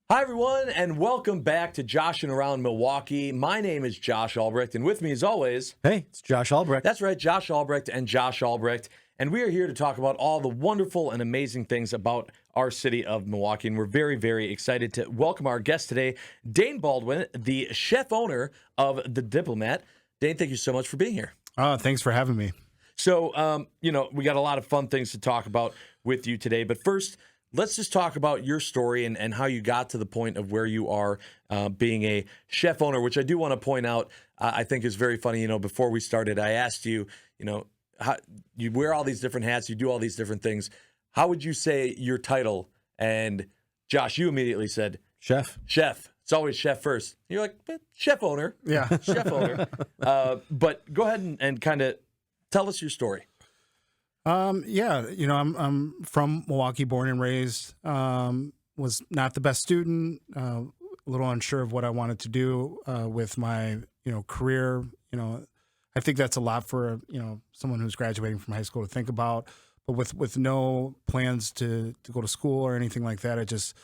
Hi, everyone, and welcome back to Joshing Around Milwaukee. My name is Josh Albrecht, and with me, as always... Hey, it's Josh Albrecht. That's right, Josh Albrecht and Josh Albrecht. And we are here to talk about all the wonderful and amazing things about our city of Milwaukee. And we're very, very excited to welcome our guest today, Dane Baldwin, the chef owner of the Diplomat. Dane, thank you so much for being here. Thanks for having me. So, we got a lot of fun things to talk about with you today. But first, let's just talk about your story and how you got to the point of where you are being a chef owner, which I do want to point out, I think is very funny. Before we started, I asked you, how you wear all these different hats, you do all these different things. How would you say your title? And Josh, you immediately said, Chef. Chef. It's always chef first. You're like, but chef owner. Yeah. Chef owner. But go ahead and kind of tell us your story. I'm from Milwaukee, born and raised. Was not the best student. A little unsure of what I wanted to do with my career. I think that's a lot for someone who's graduating from high school to think about. But with no plans to go to school or anything like that, I just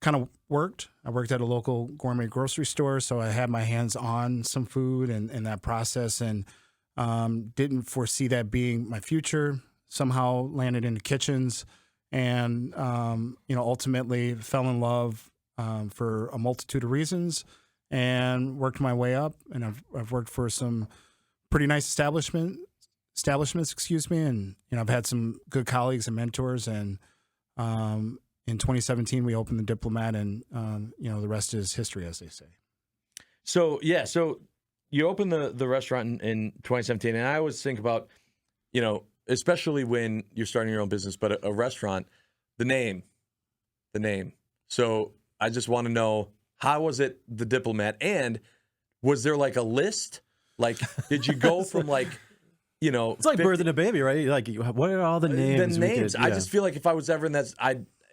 kind of worked. I worked at a local gourmet grocery store, so I had my hands on some food and that process, and didn't foresee that being my future. Somehow landed into kitchens, and ultimately fell in love for a multitude of reasons, and worked my way up. And I've worked for some pretty nice establishments, and I've had some good colleagues and mentors. And in 2017, we opened the Diplomat, and the rest is history, as they say. So you opened the restaurant in 2017, and I always think about, especially when you're starting your own business, but a restaurant, the name. So I just want to know, how was it the Diplomat? And was there like a list? Like, did you go from it's like birthing a baby, right? Like, what are all the names? The names. I just feel like if I was ever in that,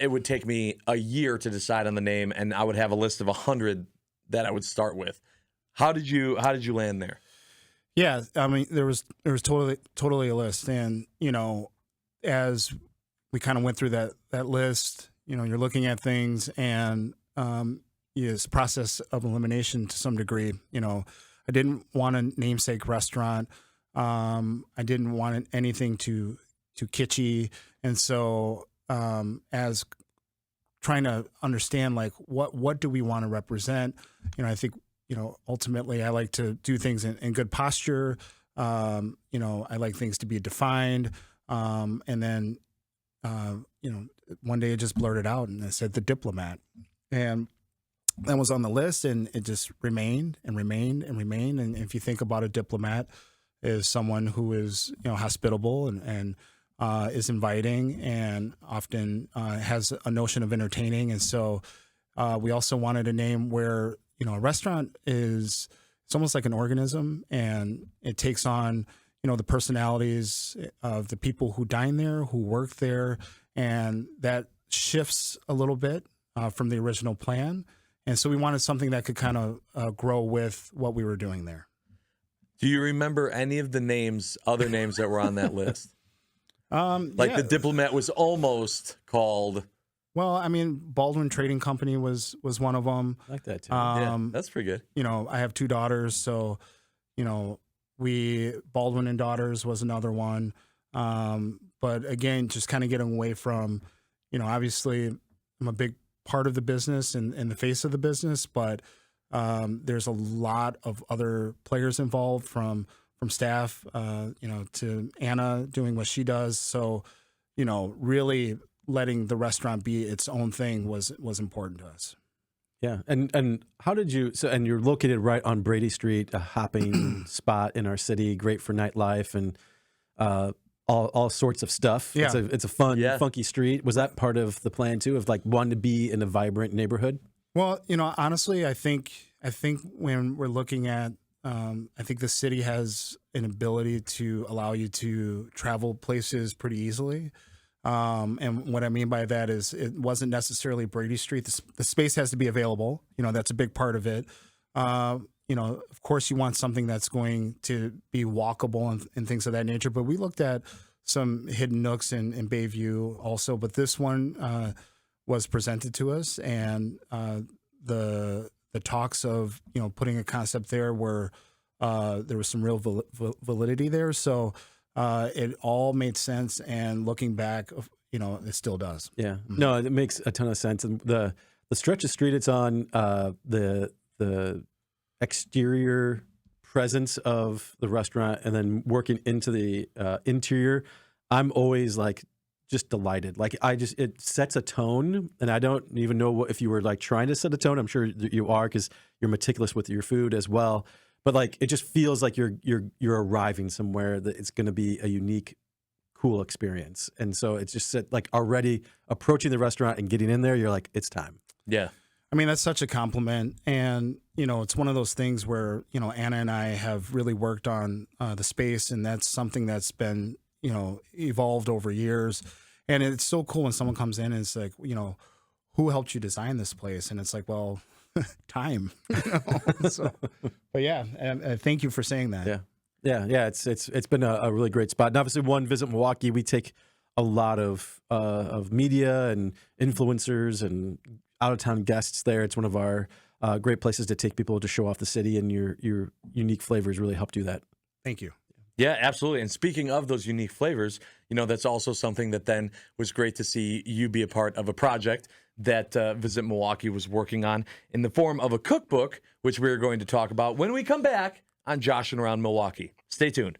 it would take me a year to decide on the name, and I would have a list of 100 that I would start with. How did you land there? Yeah, I mean, there was totally a list, and as we kind of went through that list, you're looking at things, and it's a process of elimination to some degree. I didn't want a namesake restaurant. I didn't want anything too kitschy, and so as trying to understand what do we want to represent, I think. Ultimately, I like to do things in good posture. I like things to be defined. And then, one day it just blurted out, and I said the Diplomat. And that was on the list, and it just remained and remained and remained. And if you think about a diplomat as someone who is, hospitable and is inviting, and often has a notion of entertaining. And so we also wanted a name where, a restaurant it's almost like an organism, and it takes on, the personalities of the people who dine there, who work there, and that shifts a little bit from the original plan. And so we wanted something that could kind of grow with what we were doing there. Do you remember any of the other names that were on that list? The Diplomat was almost called... Well, I mean, Baldwin Trading Company was one of them. I like that too. Yeah, that's pretty good. I have two daughters, so Baldwin and Daughters was another one. But again, just kind of getting away from, obviously I'm a big part of the business and the face of the business, but there's a lot of other players involved from staff, to Anna doing what she does. So, really letting the restaurant be its own thing was important to us. Yeah. And how did you, and you're located right on Brady Street, a hopping spot in our city, great for nightlife and all sorts of stuff. Yeah. It's a fun, funky street. Was that part of the plan too, of wanting to be in a vibrant neighborhood? Well, honestly, I think when we're looking at, I think the city has an ability to allow you to travel places pretty easily. And what I mean by that is it wasn't necessarily Brady Street. The space has to be available. That's a big part of it. Of course you want something that's going to be walkable and things of that nature. But we looked at some hidden nooks in Bayview also. But this one was presented to us, and the talks of putting a concept there were there was some real validity there. So it all made sense, and looking back, it still does. Yeah, no, it makes a ton of sense. And the stretch of street it's on, the exterior presence of the restaurant, and then working into the interior, I'm always like just delighted. Like it sets a tone, and I don't even know if you were like trying to set a tone. I'm sure you are, because you're meticulous with your food as well. But like it just feels like you're arriving somewhere that it's going to be a unique, cool experience. And so it's just like already approaching the restaurant and getting in there, you're like, it's time. Yeah. I mean, that's such a compliment. And, it's one of those things where, Anna and I have really worked on the space, and that's something that's been, evolved over years. And it's so cool when someone comes in and it's like, who helped you design this place? And it's like, well, time. So, but yeah, and thank you for saying that. Yeah. It's been a really great spot. And obviously, Visit Milwaukee, we take a lot of media and influencers and out of town guests there. It's one of our great places to take people to show off the city, and your unique flavors really help do that. Thank you. Yeah, absolutely. And speaking of those unique flavors, that's also something that then was great to see you be a part of a project that Visit Milwaukee was working on in the form of a cookbook, which we're going to talk about when we come back on Joshing Around Milwaukee. Stay tuned.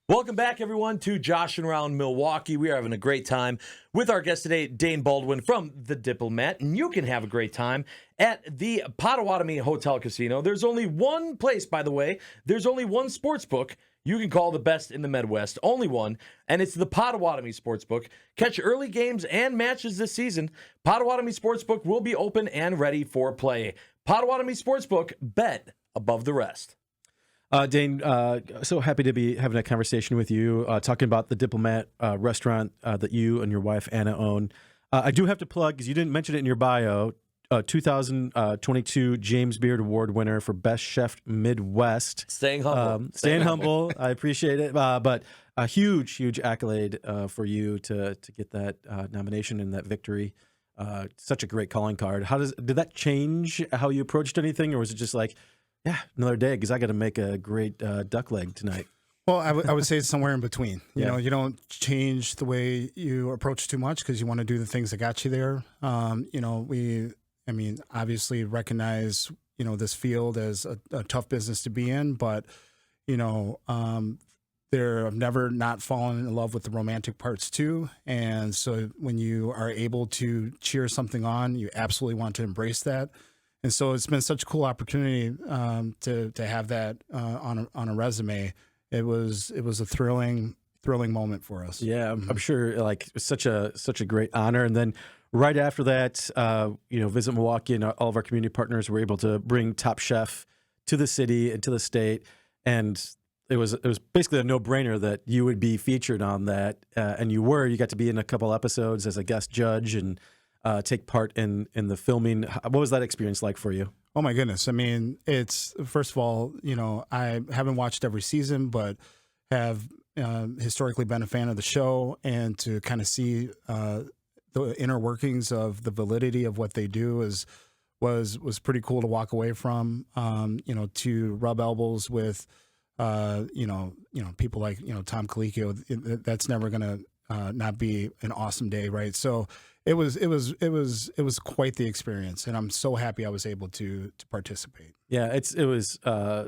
Welcome back, everyone, to Joshing Around Milwaukee. We are having a great time with our guest today, Dane Baldwin from the Diplomat. And you can have a great time at the Potawatomi Hotel Casino. There's only one place, by the way. There's only one sports book you can call the best in the Midwest. Only one, and it's the Potawatomi Sportsbook. Catch early games and matches this season. Potawatomi Sportsbook will be open and ready for play. Potawatomi Sportsbook, bet above the rest. Dane, so happy to be having a conversation with you, talking about the Diplomat restaurant that you and your wife, Anna, own. I do have to plug, because you didn't mention it in your bio, 2022 James Beard Award winner for Best Chef Midwest. Staying humble. Staying humble. I appreciate it. But a huge accolade for you to get that nomination and that victory. Such a great calling card. Did that change how you approached anything, or was it just like, yeah, another day, because I got to make a great duck leg tonight? Well, I would say it's somewhere in between. Yeah. You don't change the way you approach too much, because you want to do the things that got you there. We obviously recognize, this field as a tough business to be in, but, I've never not fallen in love with the romantic parts too. And so when you are able to cheer something on, you absolutely want to embrace that. And so it's been such a cool opportunity to have that on a resume. It was a thrilling moment for us. Yeah, I'm sure. Like, such a great honor. And then right after that, Visit Milwaukee and all of our community partners were able to bring Top Chef to the city and to the state, and it was basically a no-brainer that you would be featured on that, and you got to be in a couple episodes as a guest judge and take part in the filming. What was that experience like for you? Oh my goodness. I mean, it's, first of all, I haven't watched every season, but have historically been a fan of the show, and to kind of see the inner workings of the validity of what they do was pretty cool to walk away from. To rub elbows with people like Tom Colicchio. That's never gonna not be an awesome day, right? So it was quite the experience, and I'm so happy I was able to participate. Yeah, it was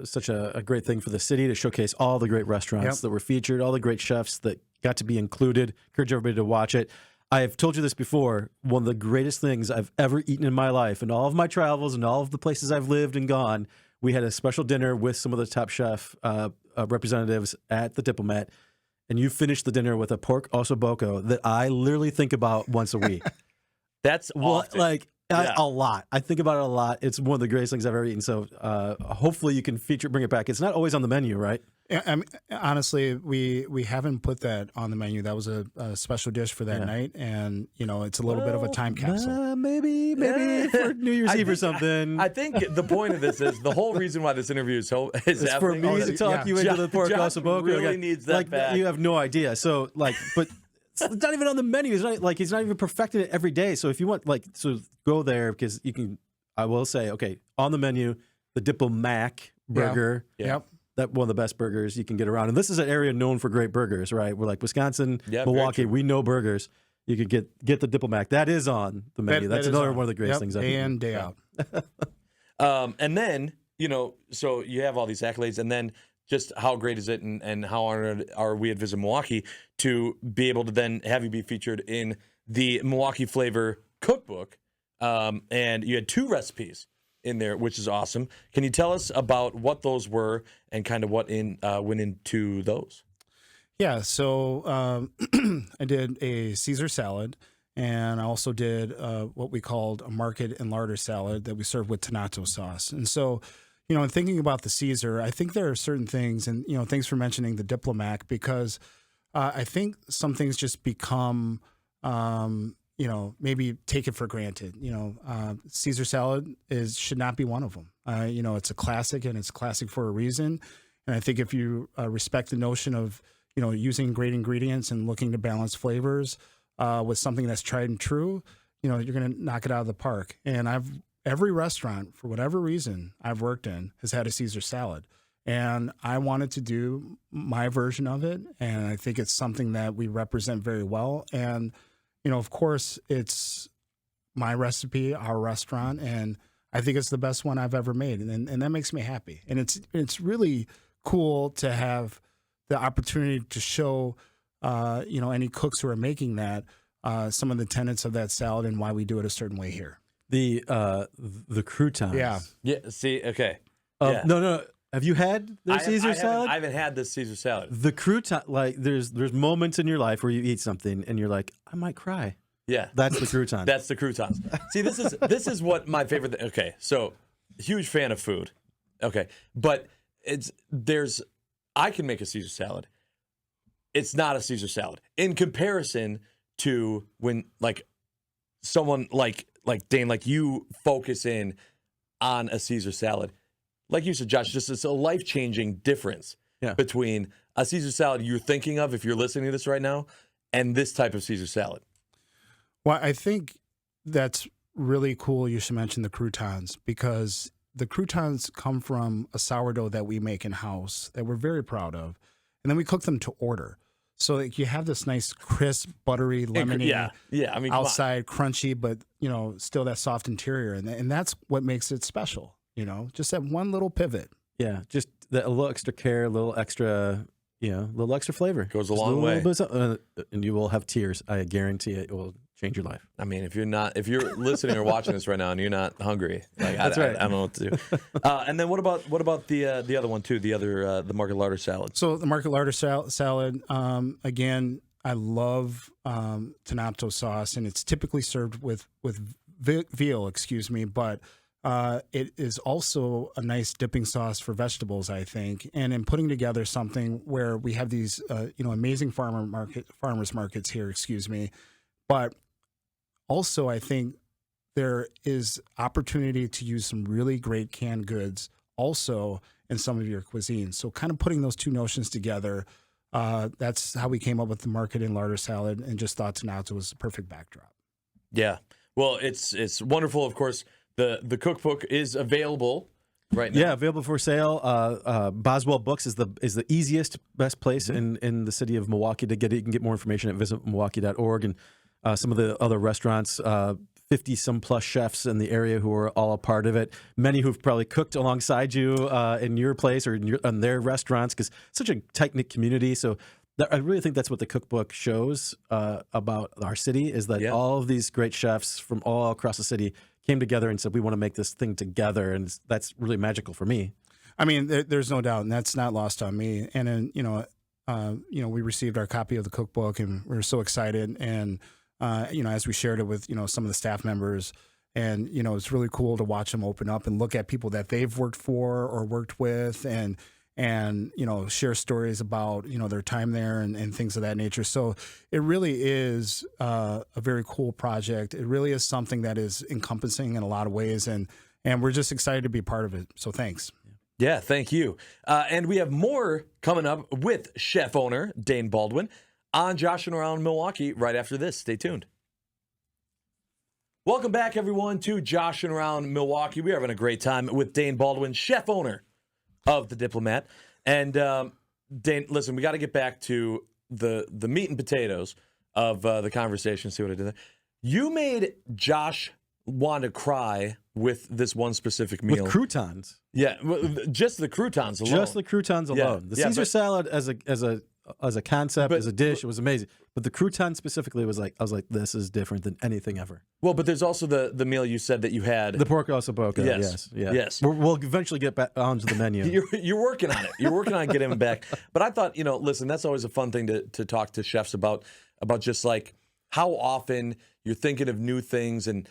such a great thing for the city to showcase all the great restaurants that were featured, all the great chefs that got to be included. Encourage everybody to watch it. I have told you this before. One of the greatest things I've ever eaten in my life, and all of my travels and all of the places I've lived and gone, we had a special dinner with some of the Top Chef representatives at the Diplomat. And you finished the dinner with a pork ossobuco that I literally think about once a week. That's often. A lot. I think about it a lot. It's one of the greatest things I've ever eaten. So hopefully you can bring it back. It's not always on the menu, right? Honestly, we haven't put that on the menu. That was a special dish for that night, and it's a little bit of a time capsule. Maybe for New Year's Eve or something. I think the point of this is the whole reason why this interview is for me to talk you into the pork ossobuco. Really needs that back. You have no idea. So but It's not even on the menu. He's not even perfecting it every day. So if you want, so go there because you can. I will say, okay, on the menu, the Diplomat burger. Yeah. Yep. That one of the best burgers you can get around. And this is an area known for great burgers, right? We're like Wisconsin, Milwaukee. We know burgers. You could get the Diplomat. That is on the menu. That's another one of the greatest things I've Day in, day out. And then, so you have all these accolades, and then just how great is it and how honored are we at Visit Milwaukee to be able to then have you be featured in the Milwaukee Flavor Cookbook. And you had 2 recipes in there, which is awesome. Can you tell us about what those were and kind of what went into those? Yeah, so I did a Caesar salad, and I also did what we called a market and larder salad that we served with tomato sauce. And so, in thinking about the Caesar, I think there are certain things, and thanks for mentioning the Diplomat, because I think some things just become maybe take it for granted. Caesar salad should not be one of them. It's a classic, and it's classic for a reason. And I think if you respect the notion of, using great ingredients and looking to balance flavors with something that's tried and true, you're going to knock it out of the park. And every restaurant, for whatever reason I've worked in, has had a Caesar salad. And I wanted to do my version of it. And I think it's something that we represent very well. And of course, it's my recipe, our restaurant, and I think it's the best one I've ever made, and that makes me happy. And it's really cool to have the opportunity to show, any cooks who are making that some of the tenets of that salad and why we do it a certain way here. The croutons. Yeah. See, okay. No. Have you had their Caesar salad? I haven't had this Caesar salad. The crouton, there's moments in your life where you eat something and you're like, I might cry. Yeah, that's the crouton. That's the croutons. See, this is what my favorite thing. Okay, so huge fan of food. Okay, but I can make a Caesar salad. It's not a Caesar salad in comparison to when someone like Dane, like you focus in on a Caesar salad. Like you said, Josh, it's a life-changing difference between a Caesar salad you're thinking of if you're listening to this right now and this type of Caesar salad. Well, I think that's really cool you should mention the croutons, because the croutons come from a sourdough that we make in-house that we're very proud of. And then we cook them to order. So you have this nice, crisp, buttery, lemony, outside, crunchy, but, still that soft interior. And that's what makes it special. Just that one little pivot. Yeah, just a little extra care, a little extra flavor. Goes a long way. And you will have tears. I guarantee it will change your life. I mean, if you're listening or watching this right now and you're not hungry, that's right. I don't know what to do. And then what about the other one too? The market larder salad. So the market larder salad, again, I love tomato sauce, and it's typically served with veal, but it is also a nice dipping sauce for vegetables, I think. And in putting together something where we have these, amazing farmers markets here, but also I think there is opportunity to use some really great canned goods also in some of your cuisines. So kind of putting those two notions together, that's how we came up with the market and larder salad, and just thought tomato was the perfect backdrop. Yeah. Well, it's wonderful, of course. The cookbook is available right now. Yeah, available for sale. Boswell Books is the easiest, best place in the city of Milwaukee to get it. You can get more information at visitmilwaukee.org, and some of the other restaurants, 50-some plus chefs in the area who are all a part of it. Many who've probably cooked alongside you in your place or in their restaurants, because it's such a tight-knit community. So I really think that's what the cookbook shows about our city, is that all of these great chefs from all across the city came together and said, we want to make this thing together. And that's really magical for me. I mean, there's no doubt, and that's not lost on me. And then, we received our copy of the cookbook, and we were so excited. And, as we shared it with, some of the staff members, and, it's really cool to watch them open up and look at people that they've worked for or worked with, and share stories about, their time there and things of that nature. So it really is a very cool project. It really is something that is encompassing in a lot of ways, and we're just excited to be part of it. So thanks. Yeah, thank you. And we have more coming up with chef owner Dane Baldwin on Joshing Around Milwaukee right after this. Stay tuned. Welcome back, everyone, to Joshing Around Milwaukee. We're having a great time with Dane Baldwin, chef owner of the Diplomat. And Dane, listen, we got to get back to the meat and potatoes of the conversation. See what I did there? You made Josh want to cry with this one specific meal. With croutons. Yeah, just the croutons alone. Just the croutons alone. The Caesar salad as a concept, as a dish, it was amazing. But the crouton specifically was I was like, this is different than anything ever. Well, but there's also the meal you said that you had. The pork osso boca. Yes. We'll eventually get back onto the menu. You're working on it. You're working on getting him back. But I thought, listen, that's always a fun thing to talk to chefs about just like how often you're thinking of new things and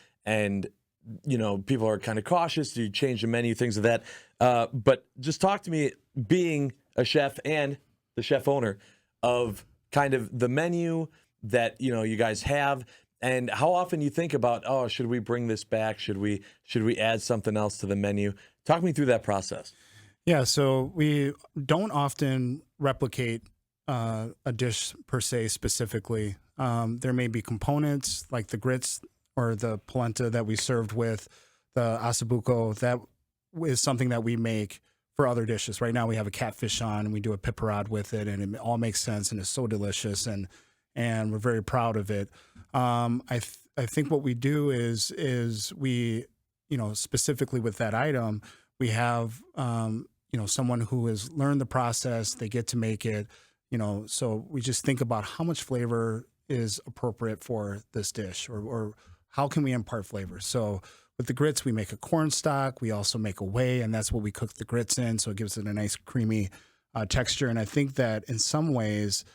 people are kind of cautious. Do you change the menu, things of that? But just talk to me, being a chef and the chef owner, of kind of the menu that you guys have, and how often you think about, oh, should we bring this back? Should we add something else to the menu? Talk me through that process. Yeah, so we don't often replicate a dish per se specifically. There may be components like the grits or the polenta that we served with, the ossobuco. That is something that we make for other dishes. Right now we have a catfish on, and we do a pepperade with it, and it all makes sense, and it's so delicious, and we're very proud of it. I think what we do is we, specifically with that item, we have someone who has learned the process. They get to make it, so we just think about how much flavor is appropriate for this dish, or how can we impart flavor. So with the grits, we make a corn stock. We also make a whey, and that's what we cook the grits in. So it gives it a nice creamy texture. And I think that in some ways,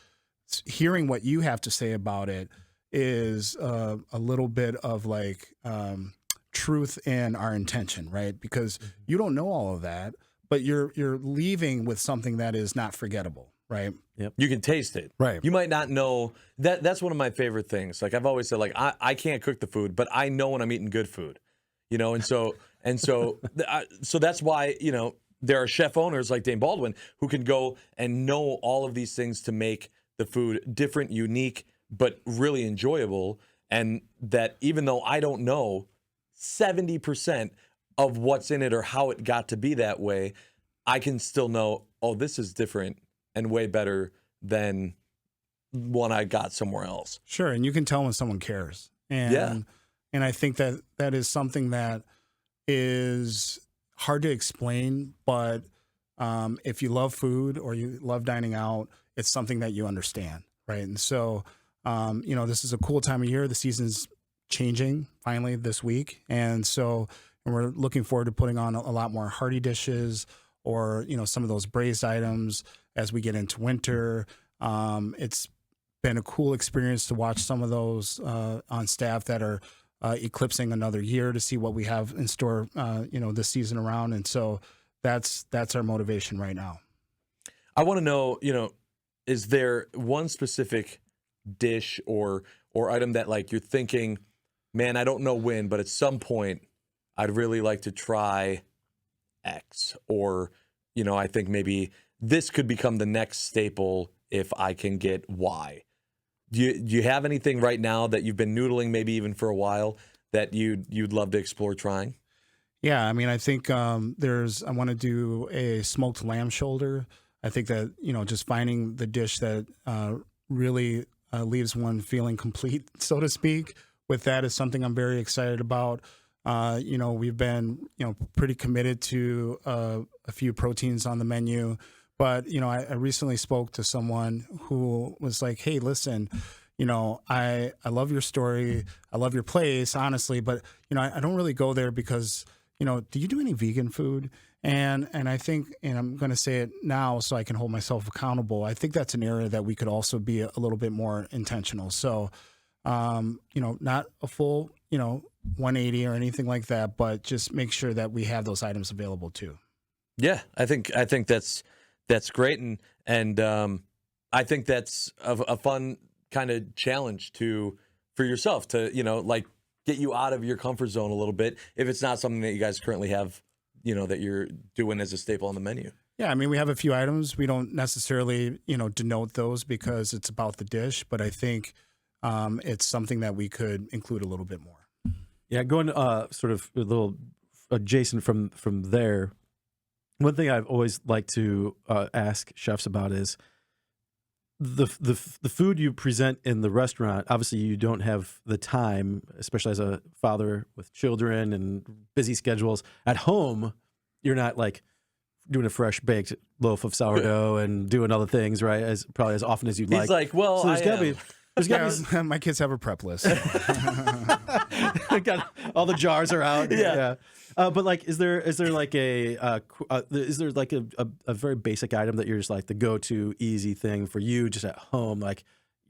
hearing what you have to say about it is a little bit of like truth in our intention, right? Because you don't know all of that, but you're leaving with something that is not forgettable, right? Yep. You can taste it. Right. You might not know that. That's one of my favorite things. Like I've always said, like I can't cook the food, but I know when I'm eating good food. So that's why, there are chef owners like Dane Baldwin who can go and know all of these things to make the food different, unique, but really enjoyable. And that even though I don't know 70% of what's in it or how it got to be that way, I can still know, oh, this is different and way better than one I got somewhere else. Sure. And you can tell when someone cares. And I think that is something that is hard to explain, but if you love food or you love dining out, it's something that you understand, right? And so, this is a cool time of year. The season's changing finally this week. And we're looking forward to putting on a lot more hearty dishes or, some of those braised items as we get into winter. It's been a cool experience to watch some of those on staff that are eclipsing another year to see what we have in store, this season around. And so that's our motivation right now. I want to know, is there one specific dish or item that like you're thinking, man, I don't know when, but at some point I'd really like to try X, or, I think maybe this could become the next staple if I can get Y. Do you have anything right now that you've been noodling, maybe even for a while, that you'd love to explore trying? Yeah, I mean, I think I want to do a smoked lamb shoulder. I think that, just finding the dish that really leaves one feeling complete, so to speak, with that is something I'm very excited about. We've been, pretty committed to a few proteins on the menu. But, I recently spoke to someone who was like, hey, listen, I love your story. I love your place, honestly. But, I don't really go there because, do you do any vegan food? And I think, and I'm going to say it now so I can hold myself accountable, I think that's an area that we could also be a little bit more intentional. So, not a full, 180 or anything like that, but just make sure that we have those items available too. Yeah, I think that's great, and I think that's a fun kind of challenge for yourself to like get you out of your comfort zone a little bit if it's not something that you guys currently have that you're doing as a staple on the menu. Yeah, I mean, we have a few items. We don't necessarily, denote those because it's about the dish, but I think it's something that we could include a little bit more. Yeah, going sort of a little adjacent from there. One thing I've always liked to ask chefs about is the food you present in the restaurant. Obviously, you don't have the time, especially as a father with children and busy schedules. At home, you're not like doing a fresh baked loaf of sourdough and doing other things, right? Probably as often as you'd like. He's like, well, so there's gotta be. My kids have a prep list. All the jars are out. Yeah. But like, is there like a very basic item that you're just like the go-to easy thing for you just at home, like,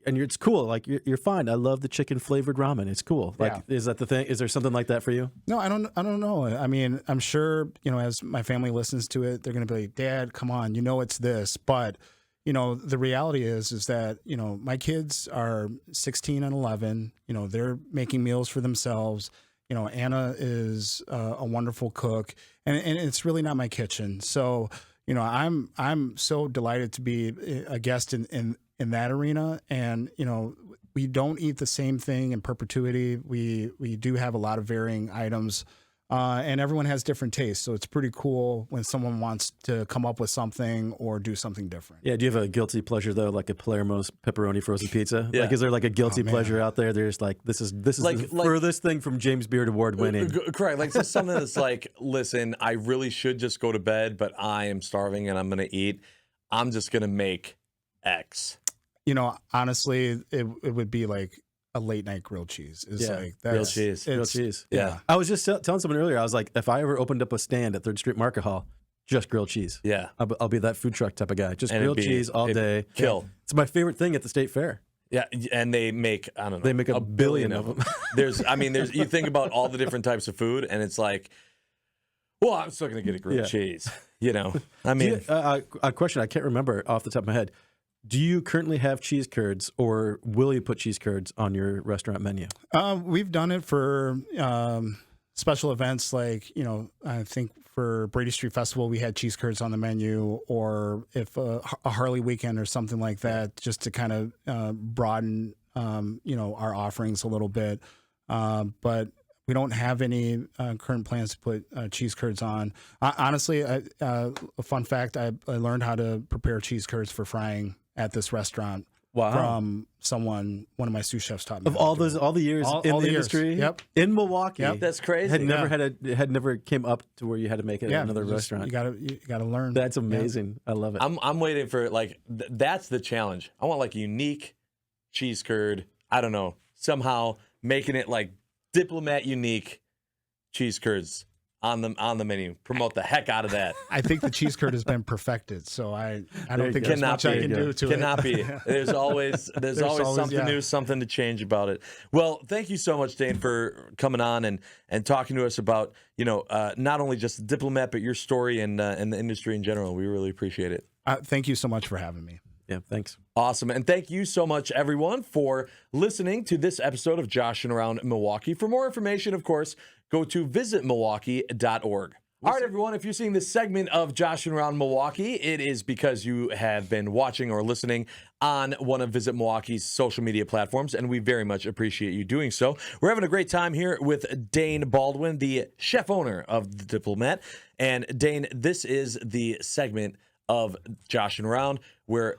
and it's cool, like you're fine. I love the chicken flavored ramen. It's cool. Like, Is that the thing? Is there something like that for you? No, I don't know. I mean, I'm sure, as my family listens to it, they're going to be like, Dad, come on, it's this. But, the reality is that, my kids are 16 and 11, they're making meals for themselves. Anna is a wonderful cook, and it's really not my kitchen. So, I'm so delighted to be a guest in that arena. And, we don't eat the same thing in perpetuity. We do have a lot of varying items, and everyone has different tastes. So it's pretty cool when someone wants to come up with something or do something different. Yeah. Do you have a guilty pleasure though, like a Palermo's pepperoni frozen pizza? Yeah. Like, is there like a guilty pleasure out there? There's like, this is the furthest thing from James Beard Award winning. Correct. Like, it's something that's like, listen, I really should just go to bed, but I am starving and I'm going to eat. I'm just going to make X. Honestly, it would be like a late night grilled cheese. Grilled cheese. Yeah. I was just telling someone earlier, I was like, if I ever opened up a stand at 3rd Street Market Hall, just grilled cheese. Yeah. I'll be that food truck type of guy. Just grilled cheese all day. Kill. It's my favorite thing at the state fair. Yeah, and they make, I don't know. They make a billion of them. There's you think about all the different types of food, and it's like, well, I'm still going to get a grilled cheese. I mean. A question I can't remember off the top of my head. Do you currently have cheese curds, or will you put cheese curds on your restaurant menu? We've done it for special events, like, I think for Brady Street Festival, we had cheese curds on the menu, or if a Harley weekend or something like that, just to kind of broaden, our offerings a little bit. But we don't have any current plans to put cheese curds on. Honestly, a fun fact, I learned how to prepare cheese curds for frying at this restaurant. Wow. From one of my sous chefs taught me. Of all the years in the industry, yep, in Milwaukee, yep. That's crazy. Had never came up to where you had to make it at another restaurant. You gotta learn. That's amazing. I love it. I'm waiting for that's the challenge. I want like a unique cheese curd. I don't know, somehow making it like Diplomat unique cheese curds on the menu. Promote the heck out of that. I think the cheese curd has been perfected, so I don't think there's much I can do to it. Cannot be. There's always something new, something to change about it. Well, thank you so much, Dane, for coming on and talking to us about not only just Diplomat, but your story and the industry in general. We really appreciate it. Thank you so much for having me. Yeah, thanks. Awesome. And thank you so much, everyone, for listening to this episode of Joshing Around Milwaukee. For more information, of course, go to visitmilwaukee.org. All right, everyone, if you're seeing this segment of Joshing Around Milwaukee, it is because you have been watching or listening on one of Visit Milwaukee's social media platforms, and we very much appreciate you doing so. We're having a great time here with Dane Baldwin, the chef owner of the Diplomat. And Dane, this is the segment of Joshing Around where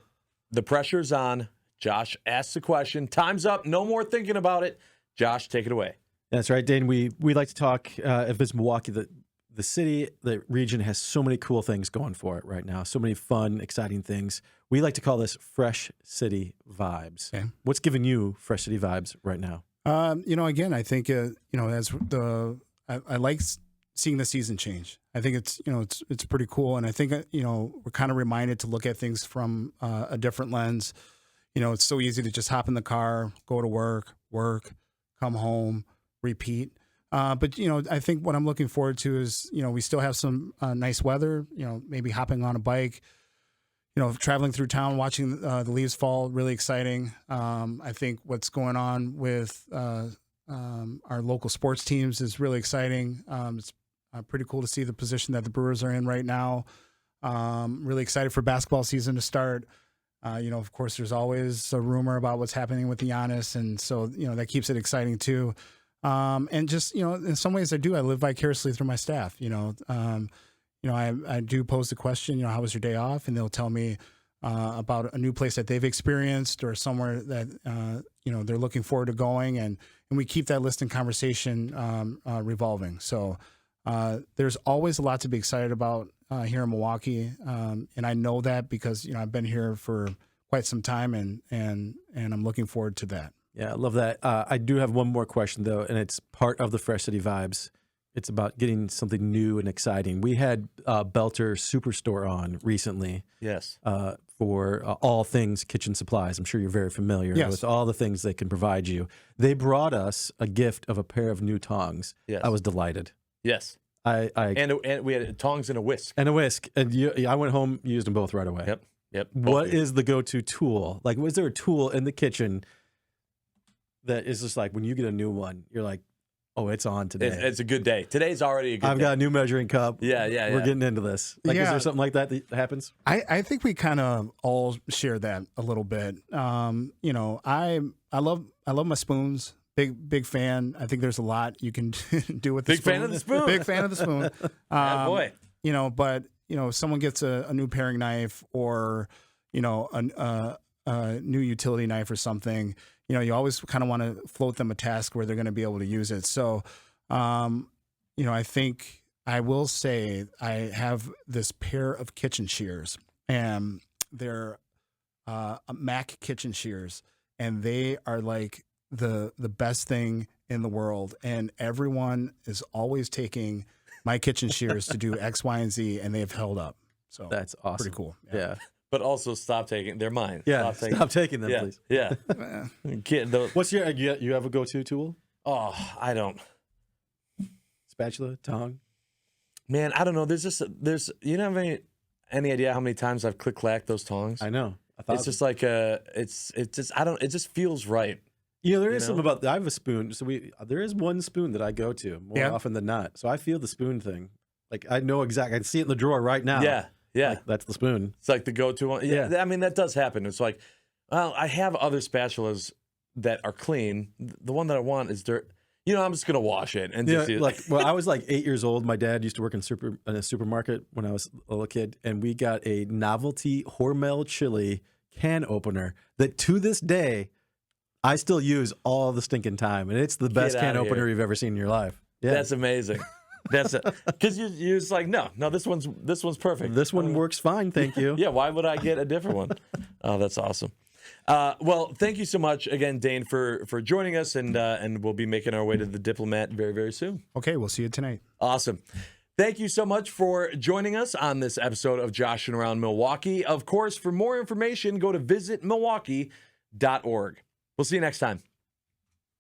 the pressure's on. Josh asks a question. Time's up. No more thinking about it. Josh, take it away. That's right, Dane. We like to talk at Visit Milwaukee. The city, the region has so many cool things going for it right now. So many fun, exciting things. We like to call this fresh city vibes. Okay. What's giving you fresh city vibes right now? Again, I think I like seeing the season change. I think it's pretty cool, and I think we're kind of reminded to look at things from a different lens. It's so easy to just hop in the car, go to work, come home, repeat. But I think what I'm looking forward to is we still have some nice weather. Maybe hopping on a bike, traveling through town, watching the leaves fall. Really exciting. I think what's going on with our local sports teams is really exciting. It's pretty cool to see the position that the Brewers are in right now. Really excited for basketball season to start. Of course, there's always a rumor about what's happening with Giannis, and so that keeps it exciting too. And just in some ways, I live vicariously through my staff. I do pose the question, how was your day off, and they'll tell me about a new place that they've experienced or somewhere that they're looking forward to going, and we keep that list and conversation revolving. So there's always a lot to be excited about here in Milwaukee, and I know that because I've been here for quite some time, and I'm looking forward to that. Yeah, I love that. I do have one more question though, and it's part of the Fresh City Vibes. It's about getting something new and exciting. We had Belter Superstore on recently. Yes. For all things kitchen supplies. I'm sure you're very familiar with all the things they can provide you. They brought us a gift of a pair of new tongs. Yes. I was delighted. Yes. And we had tongs and a whisk. And a whisk. And I went home, used them both right away. Yep. What is the go-to tool? Like, was there a tool in the kitchen that is just like when you get a new one, you're like, oh, it's on today. It's a good day. Today's already a good day. I've got a new measuring cup. Yeah. We're getting into this. Like, is there something like that happens? I think we kind of all share that a little bit. I love my spoons. Big fan. I think there's a lot you can do with the spoon. Big fan of the spoon. Big fan of the spoon. Boy. But if someone gets a new paring knife or a new utility knife or something, you always kind of want to float them a task where they're going to be able to use it. So, I think I will say I have this pair of kitchen shears, and they're Mac kitchen shears, and they are like the best thing in the world. And everyone is always taking my kitchen shears to do X, Y, and Z, and they've held up. So that's awesome. Pretty cool. Yeah. But also stop taking. They're mine. Yeah. Stop taking them, please. Yeah. What's you have a go-to tool? Oh, I don't. Spatula, tongue. Man, I don't know. You don't have any idea how many times I've click-clacked those tongs? I know. It's just like it just feels right. There is something about. I have a spoon, so there is one spoon that I go to more often than not. So I feel the spoon thing. Like I know exactly. I can see it in the drawer right now. Yeah. Like, that's the spoon. It's like the go-to one. Yeah. I mean that does happen. It's like, well, I have other spatulas that are clean. The one that I want is dirt. I'm just gonna wash it and just use it. I was like 8 years old. My dad used to work in a supermarket when I was a little kid, and we got a novelty Hormel chili can opener that to this day I still use all the stinking time, and it's the best can opener you've ever seen in your life. Yeah. That's amazing. That's it. Because you're just like, no, this one's perfect. This one works fine, thank you. Yeah, why would I get a different one? Oh, that's awesome. Well, thank you so much again, Dane, for joining us, and we'll be making our way to the Diplomat very, very soon. Okay, we'll see you tonight. Awesome. Thank you so much for joining us on this episode of Joshing Around Milwaukee. Of course, for more information, go to visitmilwaukee.org. We'll see you next time.